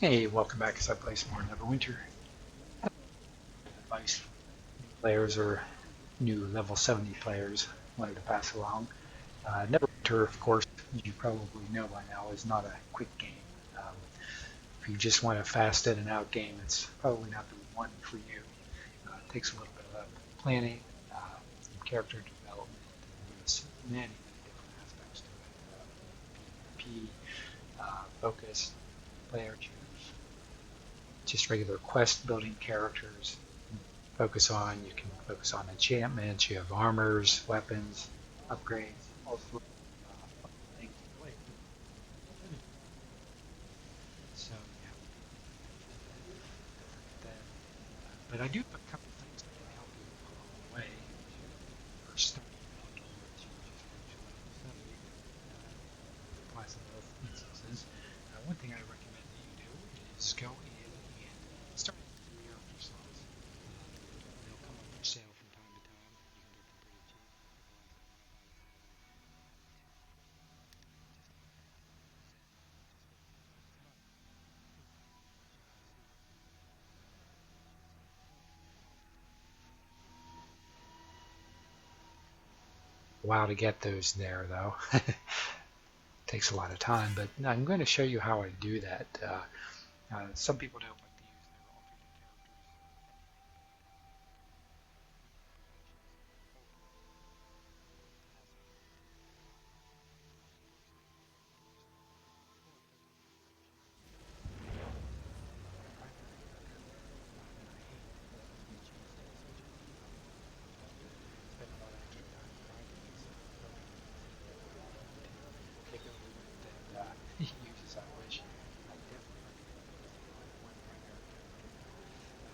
Hey, welcome back as I play some more Neverwinter. Advice players or new level 70 players wanted to pass along. Neverwinter, of course, you probably know by now, is not a quick game. Um, if you just want a fast in and out game, it's probably not the one for you. It takes a little bit of planning, some character development, and there's many different aspects to it. PvP, focus, player choose, just regular quest building characters. You can focus on enchantments, you have armors, weapons, upgrades, all sorts of things to play. So yeah, that. But I do have a couple things that can help you along the way for starting out, or as you just reach level 70, apply some of those instances. One thing I recommend that you do is go in and start with character slots. They'll come up for sale from time to time. You can get them pretty cheap. A while to get those there, though. Takes a lot of time, but I'm going to show you how I do that. Some people don't like to use their alternate characters. Uses I wish. I definitely recommend using one primary character.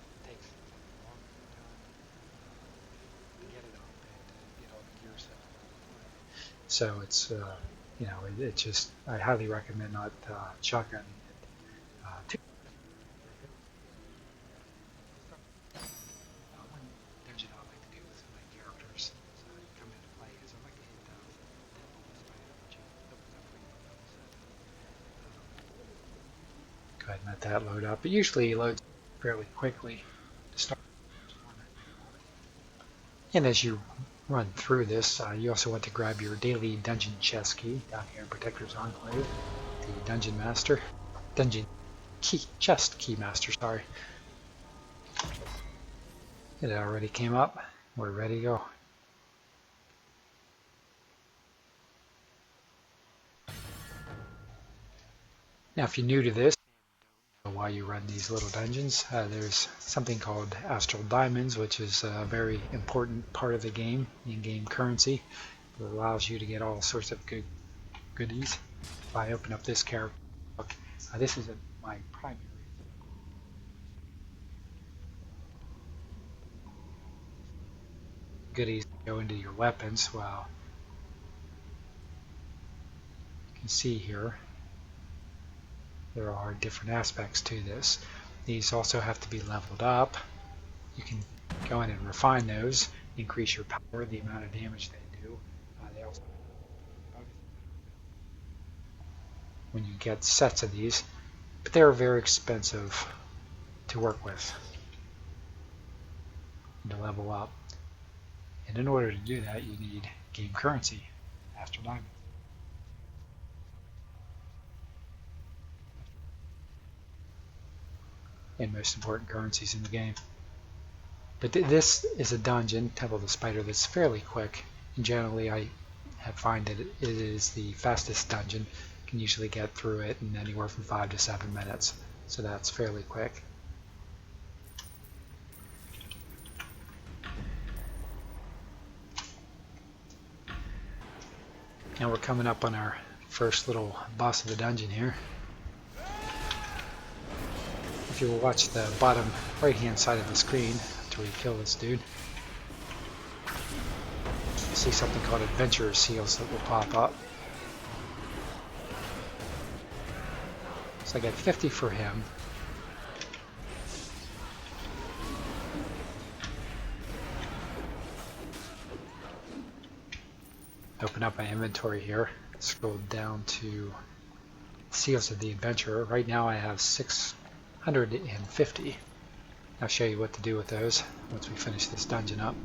It takes a long time to get it up and get all the gear set up. So it's it just I highly recommend not shotgunning it. Too. One dungeon I like to do with my characters come into play is I like to hit that bullet spider which opens up for you on level 7. Go ahead and let that load up. It usually loads fairly quickly to start. And as you run through this, you also want to grab your daily dungeon chest key down here in Protector's Enclave, the dungeon master, dungeon key chest key master. Sorry, it already came up. We're ready to go. Now, if you're new to this, why you run these little dungeons, there's something called Astral Diamonds, which is a very important part of the game, in-game currency. It allows you to get all sorts of goodies. If I open up this character book, this is my primary goodies that go into your weapons. Well, you can see here there are different aspects to this. These also have to be leveled up. You can go in and refine those, increase your power, the amount of damage they do. They also when you get sets of these, but they're very expensive to work with and to level up. And in order to do that, you need game currency, Astral Diamond. And most important currencies in the game. But this is a dungeon, Temple of the Spider, that's fairly quick. And generally, I have find that it is the fastest dungeon. You can usually get through it in anywhere from 5 to 7 minutes. So that's fairly quick. Now we're coming up on our first little boss of the dungeon here. If you will watch the bottom right hand side of the screen after we kill this dude, you'll see something called Adventurer Seals that will pop up. So I got 50 for him. Open up my inventory here, scroll down to Seals of the Adventurer. Right now I have 650. I'll show you what to do with those once we finish this dungeon up.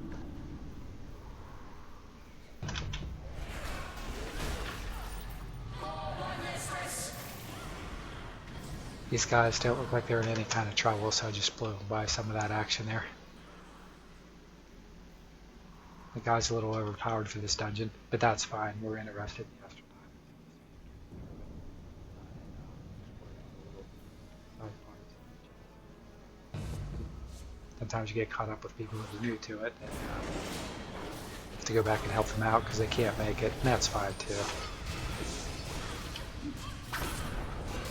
These guys don't look like they're in any kind of trouble, so I just blew by some of that action there. The guy's a little overpowered for this dungeon, but that's fine. We're interested in the Astral. Sometimes you get caught up with people who are new to it, and you have to go back and help them out because they can't make it, and that's fine too.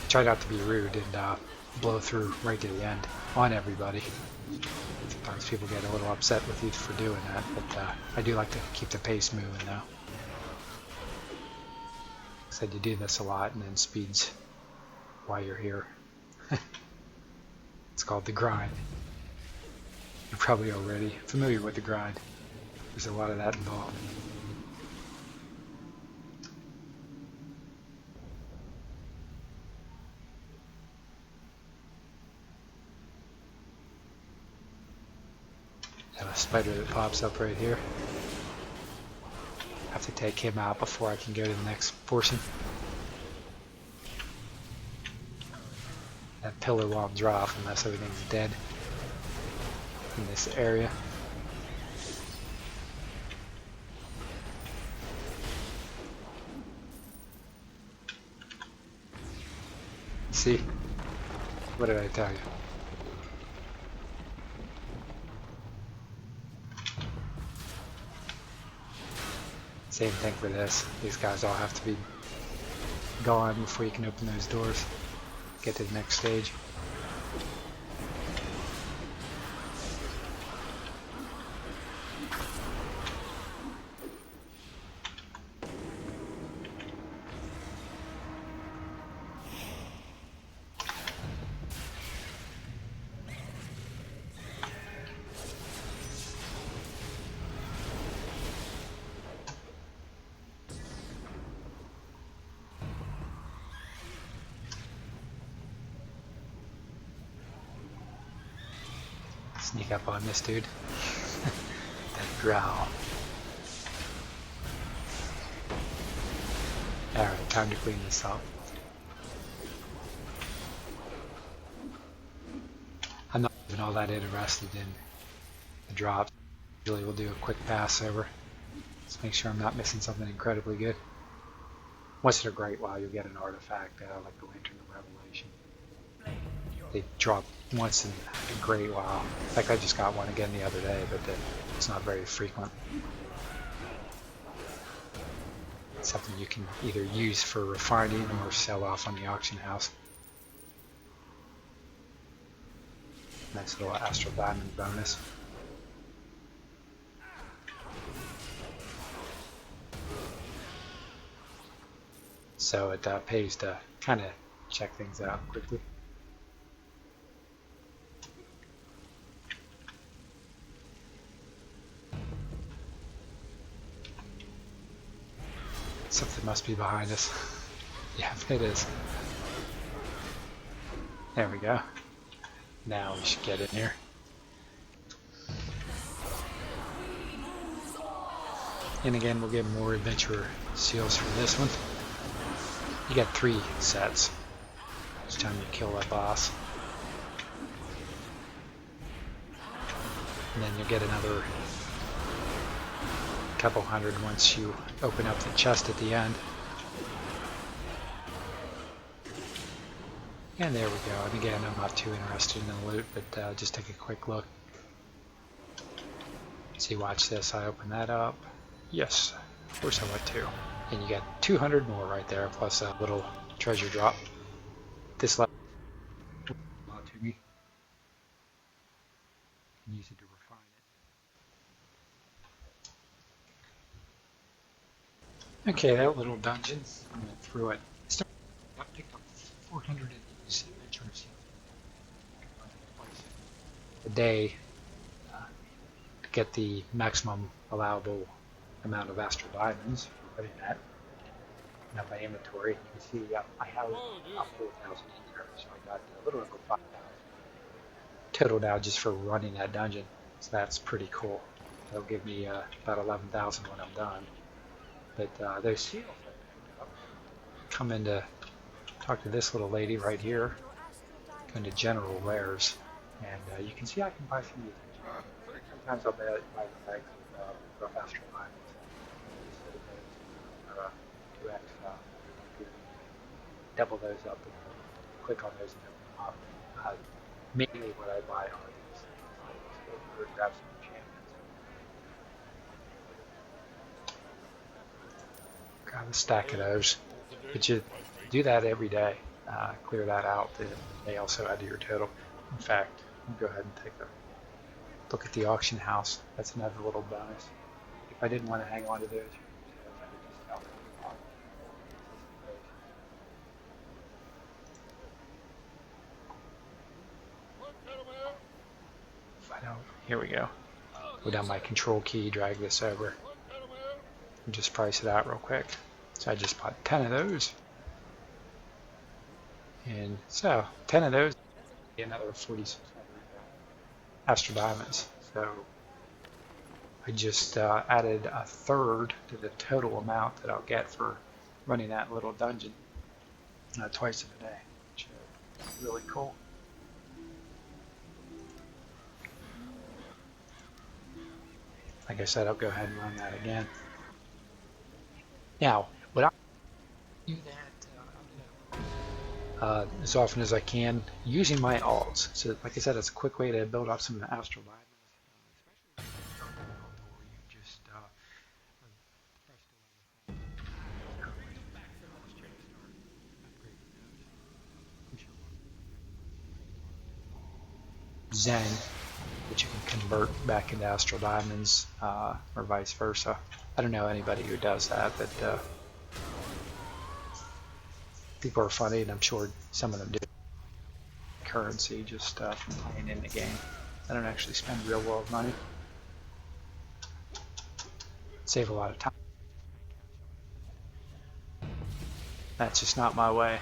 Try not to be rude and blow through right to the end on everybody. Sometimes people get a little upset with you for doing that, but I do like to keep the pace moving though. Said you do this a lot, and then speeds while you're here. It's called the grind. You're probably already familiar with the grind. There's a lot of that involved. Have a spider that pops up right here. Have to take him out before I can go to the next portion. That pillar won't drop unless everything's dead in this area. See? What did I tell you? Same thing for this. These guys all have to be gone before you can open those doors. Get to the next stage. Sneak up on this dude. That growl. Alright, time to clean this up. I'm not even all that interested in the drops. Usually we'll do a quick pass over. Let's make sure I'm not missing something incredibly good. Once in a great while you'll get an artifact like the Lantern of Revelation. They drop once in a great while. In fact, I just got one again the other day, but it's not very frequent. It's something you can either use for refining or sell off on the auction house. Nice little Astral Diamond bonus. So it pays to kind of check things out quickly. Something must be behind us. Yeah, it is. There we go. Now we should get in here. And again, we'll get more adventurer seals for this one. You got 3 sets each time you kill that boss. And then you'll get another couple hundred once you open up the chest at the end. And there we go. And again, I'm not too interested in the loot, but just take a quick look. See, watch this. I open that up. Yes, of course I want to. And you get 200 more right there, plus a little treasure drop. This level to me. You can use it to refine it. Okay, that little dungeon, I went through it. I picked up 400 of these adventures a day to get the maximum allowable amount of astral diamonds. Now my inventory, you can see I have about 4,000 in there, so I got a little over 5,000 total now just for running that dungeon. So that's pretty cool. That'll give me about 11,000 when I'm done. But those seals I picked up, come in to talk to this little lady right here, go into general wares, and you can see I can buy some of these. Sometimes I'll buy the bags of Astral Diamonds. Or 2x, double those up and click on those and open them up. Mainly what I buy are these. Let's go grab some enchantments. Grab a stack of those. But you do that every day. Clear that out, and they also add to your total. In fact, go ahead and take a look at the auction house. That's another little bonus. If I didn't want to hang on to those, I could just sell them. If I don't, here we go. Go down my control key, drag this over, and just price it out real quick. So I just bought 10 of those. And so 10 of those, another 4,600 Astral Diamonds. So I just added a third to the total amount that I'll get for running that little dungeon twice a day, which is really cool. Like I said, I'll go ahead and run that again. Now, what I do that as often as I can using my alts. So, like I said, it's a quick way to build up some Astral Diamonds, especially you just Zen, which you can convert back into Astral Diamonds, or vice versa. I don't know anybody who does that, but people are funny, and I'm sure some of them do. Currency just from playing in the game. I don't actually spend real world money. Save a lot of time. That's just not my way.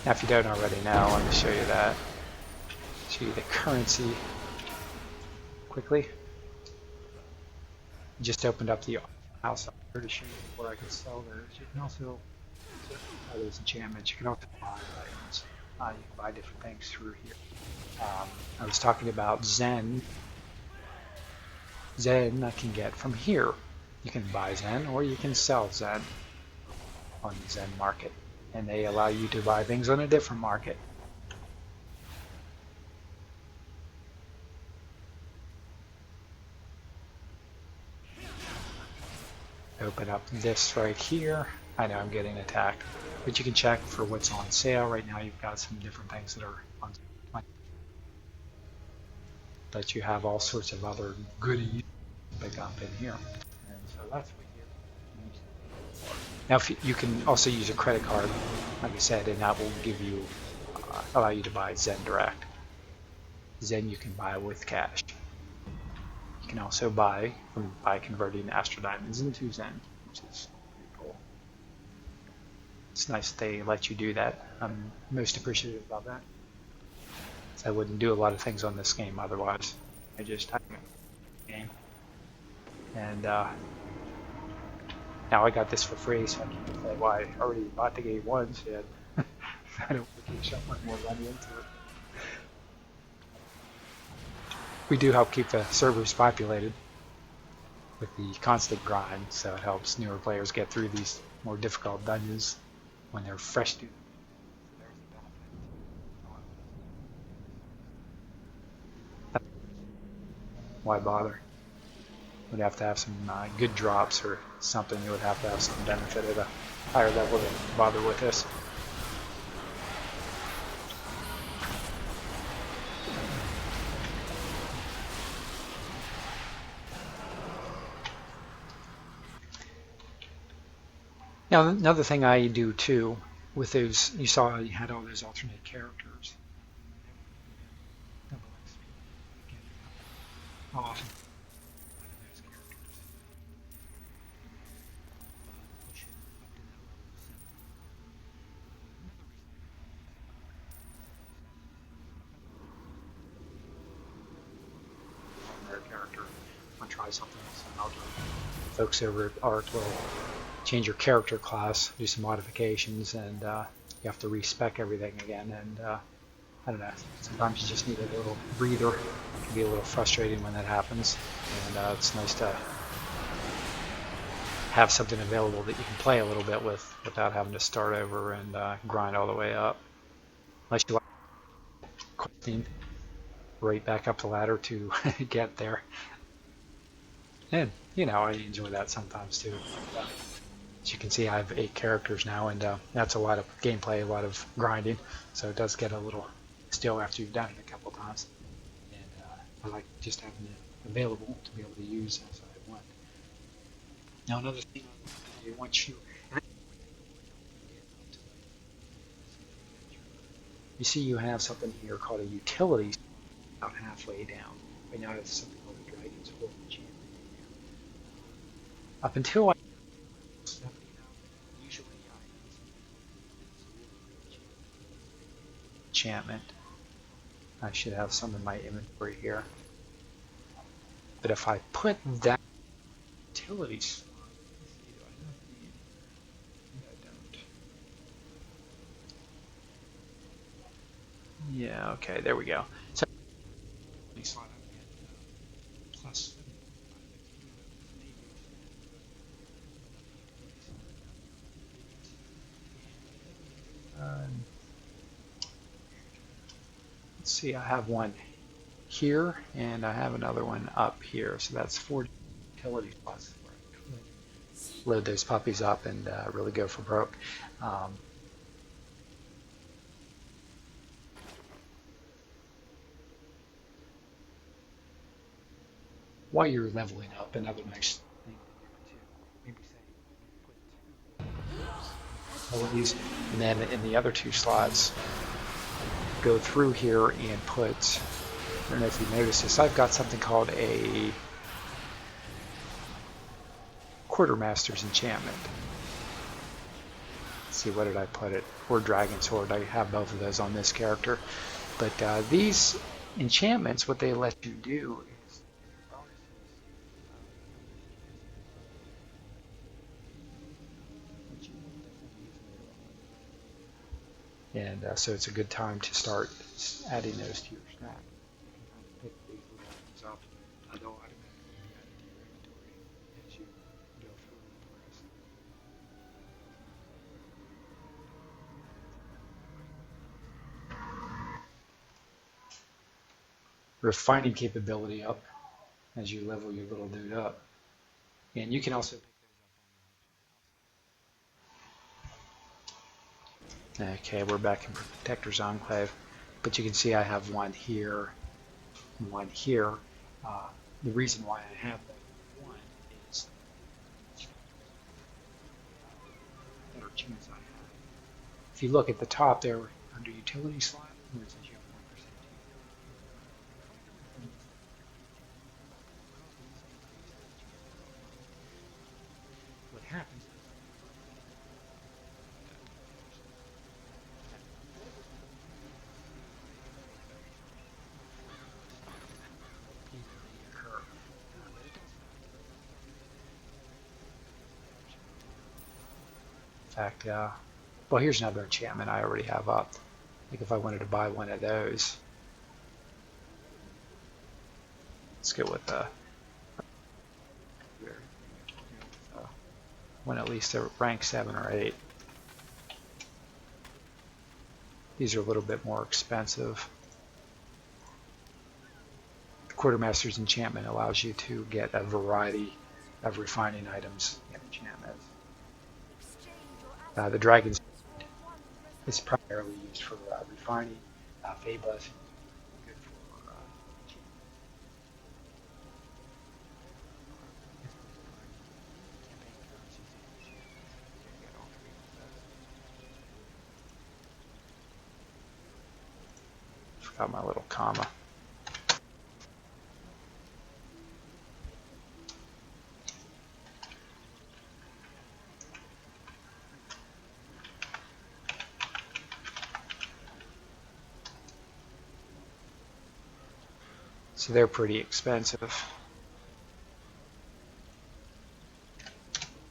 Now, if you don't already know, let me show you that. Show you the currency quickly. Just opened up the house here to show you where I can sell those. You can also buy those enchantments. You can also buy items. You can buy different things through here. I was talking about Zen. Zen I can get from here. You can buy Zen or you can sell Zen on the Zen market. And they allow you to buy things on a different market. Open up this right here. I know I'm getting attacked, but you can check for what's on sale. Right now you've got some different things that are on sale. But you have all sorts of other goodies to pick up in here. And so that's what you use. Now if you can also use a credit card, like I said, and that will give you, allow you to buy Zen Direct. Zen you can buy with cash. You can also buy by converting Astral Diamonds into Zen, which is pretty cool. It's nice they let you do that. I'm most appreciative about that. So I wouldn't do a lot of things on this game otherwise. I just type the game. And now I got this for free, so I can't say, well, I already bought the game once, and I don't want to shove much more money into it. We do help keep the servers populated with the constant grind, so it helps newer players get through these more difficult dungeons when they're fresh to them. Why bother? Would have to have some good drops or something. You would have to have some benefit at a higher level to bother with this. Now, another thing I do too with those, you saw you had all those alternate characters. How often those characters push it up to that level 7. Another reason I primary character, want to try something else, folks over at Art will change your character class, do some modifications, and you have to respec everything again. And I don't know, sometimes you just need a little breather. It can be a little frustrating when that happens, and it's nice to have something available that you can play a little bit with without having to start over and grind all the way up. Unless you like questing right back up the ladder to get there. And, you know, I enjoy that sometimes too. As you can see, I have 8 characters now, and that's a lot of gameplay, a lot of grinding, so it does get a little still after you've done it a couple times. And I like just having it available to be able to use as I want. Now another thing I want you see you have something here called a utility about halfway down. Right now it's something called a Dragon's Hoard Enchantment. Up until I usually enchantment. I should have some in my inventory here. But if I put that utility slot, yeah, okay, there we go. So plus let's see, I have one here and I have another one up here, so that's 4 utility slots where I could load those puppies up and really go for broke. While you're leveling up, another nice thing to do too. Maybe say put abilities, and then in the other 2 slots, go through here and put. I don't know if you noticed this. I've got something called a Quartermaster's Enchantment. Let's see, what did I put it? Or Dragon's Hoard. I have both of those on this character. But these enchantments, what they let you do is and so it's a good time to start adding those to your stack. You can pick these little items up. They'll automatically be added to your inventory as you go through and progress. Refining capability up as you level your little dude up. And you can also pick those up. Okay, we're back in Protector's Enclave, but you can see I have one here and one here. The reason why I have that one is the better chance I have. If you look at the top there under utility slot, where it says you have 1%. What happens is occur. In fact, well, here's another enchantment I already have up. Like if I wanted to buy one of those, let's go with one at least a rank 7 or 8. These are a little bit more expensive. The Quartermaster's Enchantment allows you to get a variety of refining items and enchantments. The Dragon's is primarily used for refining. Fabus is good for without my little comma. So they're pretty expensive.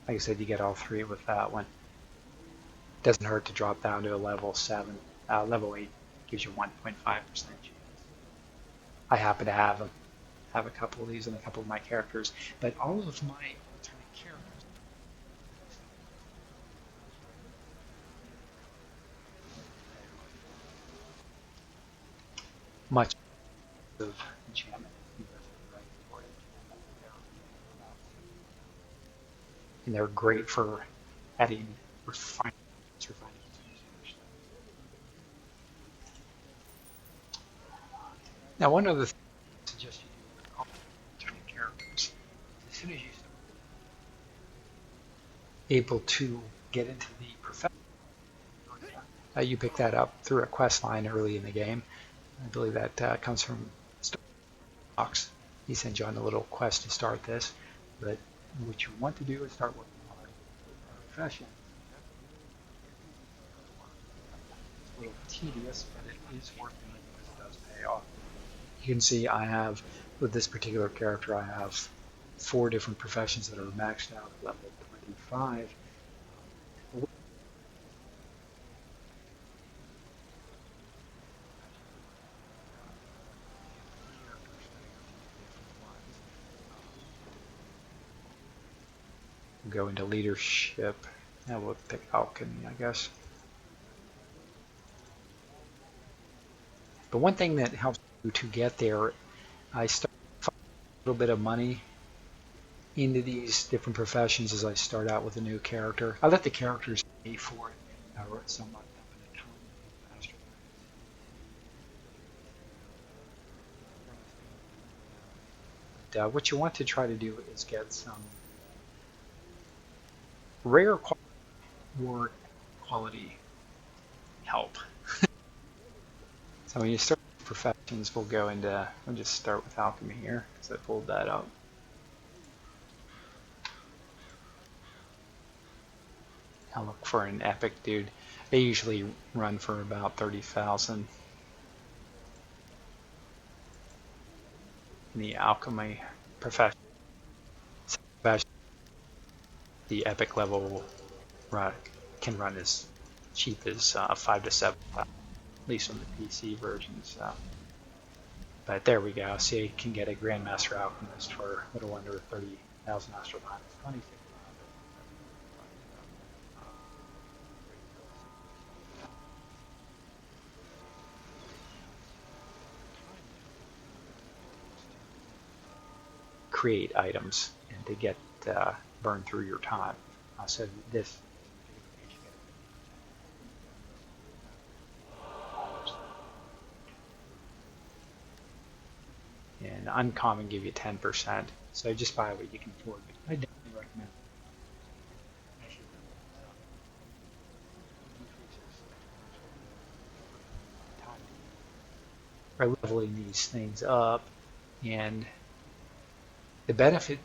Like I said, you get all three with that one. Doesn't hurt to drop down to a level 7. Level 8 gives you 1.5% chance. I happen to have a couple of these in a couple of my characters, but all of my alternate characters much of enchantment. And they're great for adding refinement. Now, one other thing I suggest you do with all alternate characters, as soon as you start able to get into the profession, you pick that up through a quest line early in the game. I believe that comes from Box. He sends you on a little quest to start this, but what you want to do is start working on a profession. It's a little tedious, but it is worth it because it does pay off. You can see I have, with this particular character, I have 4 different professions that are maxed out at level 25. Go into leadership. Now we'll pick alchemy, I guess. But one thing that helps you to get there, I start a little bit of money into these different professions as I start out with a new character. I let the characters pay for it. I wrote somewhat up in a ton of Astral. What you want to try to do is get some rare or quality help. So when you start professions, we'll go into, we'll just start with alchemy here because I pulled that up. I'll look for an epic dude. They usually run for about 30,000. The alchemy profession, the epic level can run as cheap as 5 to 7, at least on the PC versions. But there we go. So you can get a Grandmaster Alchemist for a little under 30,000 Astral Diamonds. Create items and to get burn through your time. So this and uncommon give you 10%. So just buy what you can afford. I definitely recommend. By leveling these things up, and the benefit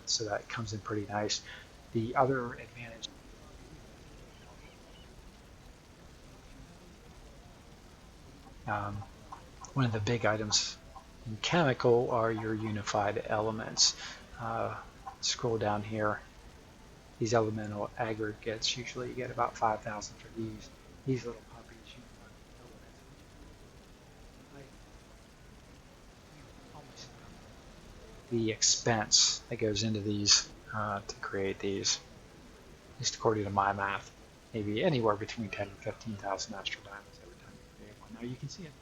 so that comes in pretty nice. The other advantage one of the big items in chemical are your unified elements. Scroll down here. These elemental aggregates, usually you get about 5,000 for these. These little puppies, the expense that goes into these to create these, at least according to my math, maybe anywhere between 10 and 15,000 Astral Diamonds every time you create one. Now you can see it.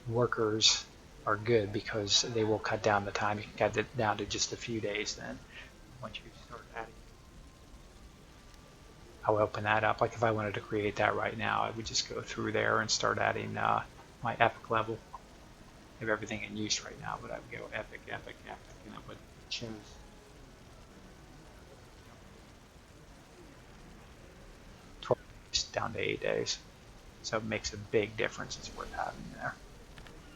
Workers are good because they will cut down the time. You can cut it down to just a few days then once you start adding. I'll open that up. Like if I wanted to create that right now, I would just go through there and start adding my epic level. I have everything in use right now, but I would go epic, epic, epic, and it would choose down to 8 days. So it makes a big difference. It's worth having there.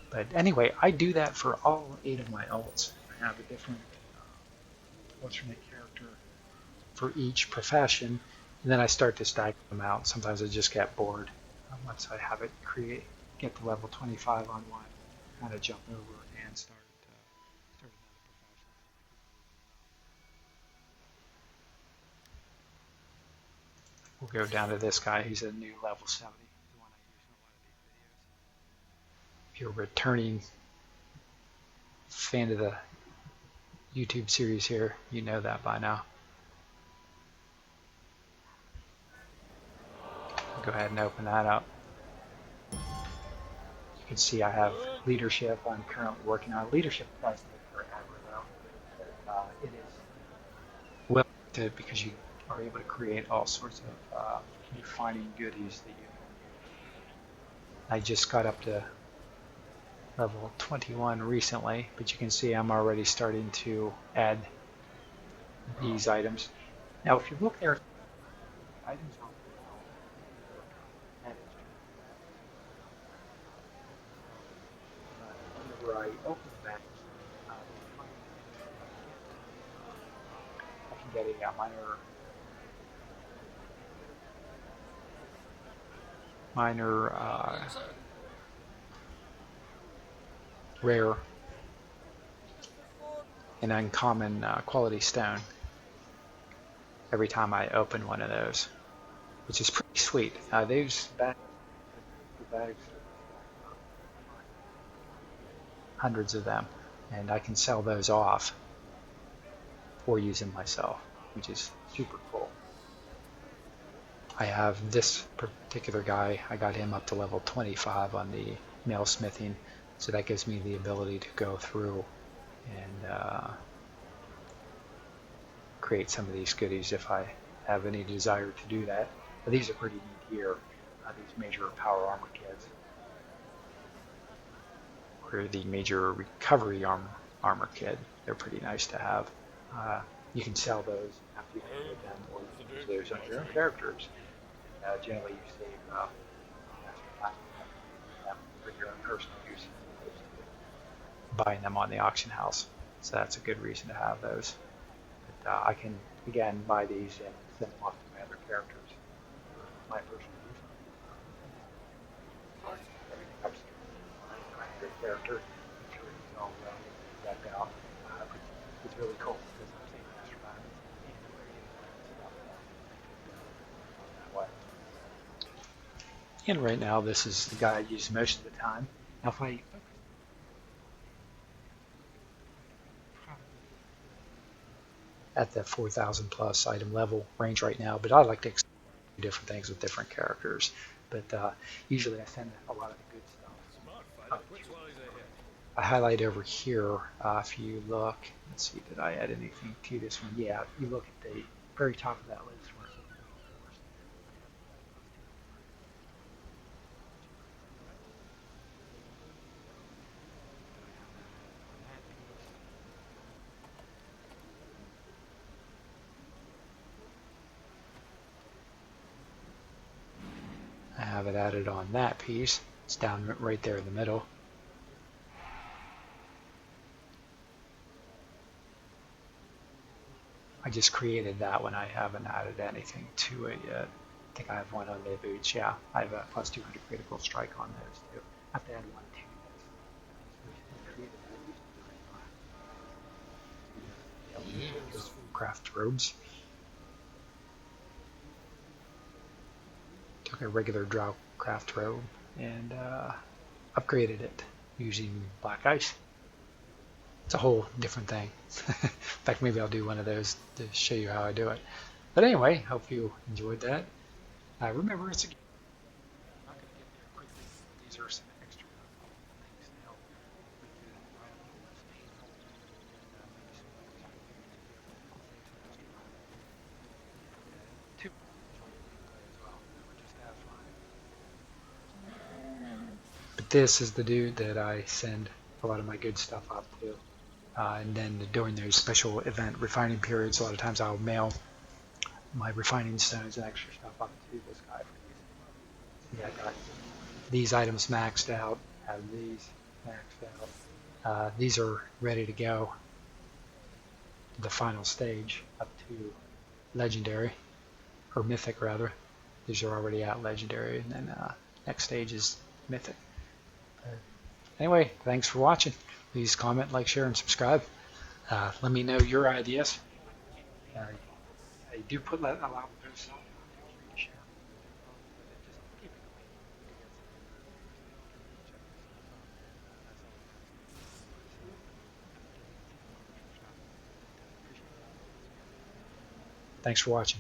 But anyway, I do that for all 8 of my alts. I have a different alternate character for each profession, and then I start to stack them out. Sometimes I just get bored. Once I have it get to level 25 on one, kind of jump over and start another profession. We'll go down to this guy. He's a new level 70, the one I use in a lot of these videos. If you're a returning fan of the YouTube series here, you know that by now. I'll go ahead and open that up. You can see I have leadership. I'm currently working on leadership. Does take forever though. It is well worth it because you are able to create all sorts of refining goodies that you can use. I just got up to level 21 recently, but you can see I'm already starting to add these items. Now, if you look there, items on whenever I open the bag, I can get a minor rare and uncommon quality stone every time I open one of those, which is pretty sweet. Those bags, the bags, hundreds of them, and I can sell those off or use them myself, which is super cool. I have this particular guy, I got him up to level 25 on the mail smithing, so that gives me the ability to go through and create some of these goodies if I have any desire to do that. But these are pretty neat here, these major power armor kits, or the major recovery armor kit. They're pretty nice to have. You can sell those after you complete them, or you can use those on your own characters. Generally, you save for your own personal use, buying them on the auction house. So that's a good reason to have those. But I can again buy these and send them off to my other characters for my personal use. Everything up to your character, make sure it's all decked out. It's really cool because I'm seeing Astral that way. And right now, this is the guy I use most of the time. Now, if I at the 4,000 plus item level range right now, but I like to do different things with different characters. But usually I send a lot of the good stuff. I highlight over here, if you look, let's see, did I add anything to this one? Yeah, you look at the very top of that list. I have it added on that piece. It's down right there in the middle. I just created that one. I haven't added anything to it yet. I think I have one on the boots. Yeah, I have a plus 200 critical strike on those too. I have to add one to this. Craft robes. Took a regular drow craft robe and upgraded it using black ice. It's a whole different thing. In fact, maybe I'll do one of those to show you how I do it. But anyway, hope you enjoyed that. Remember, it's a game. I'm not going to get there quickly. These are some extra things to help with the this is the dude that I send a lot of my good stuff up to. And then during those special event refining periods, a lot of times I'll mail my refining stones and extra stuff up to this guy. Yeah, I got these items maxed out, have these maxed out. These are ready to go. The final stage up to legendary, or mythic rather. These are already at legendary, and then next stage is mythic. Anyway, thanks for watching. Please comment, like, share, and subscribe. Let me know your ideas. I do put a lot of posts up. Feel free to share. Just keep it clean. Thanks for watching.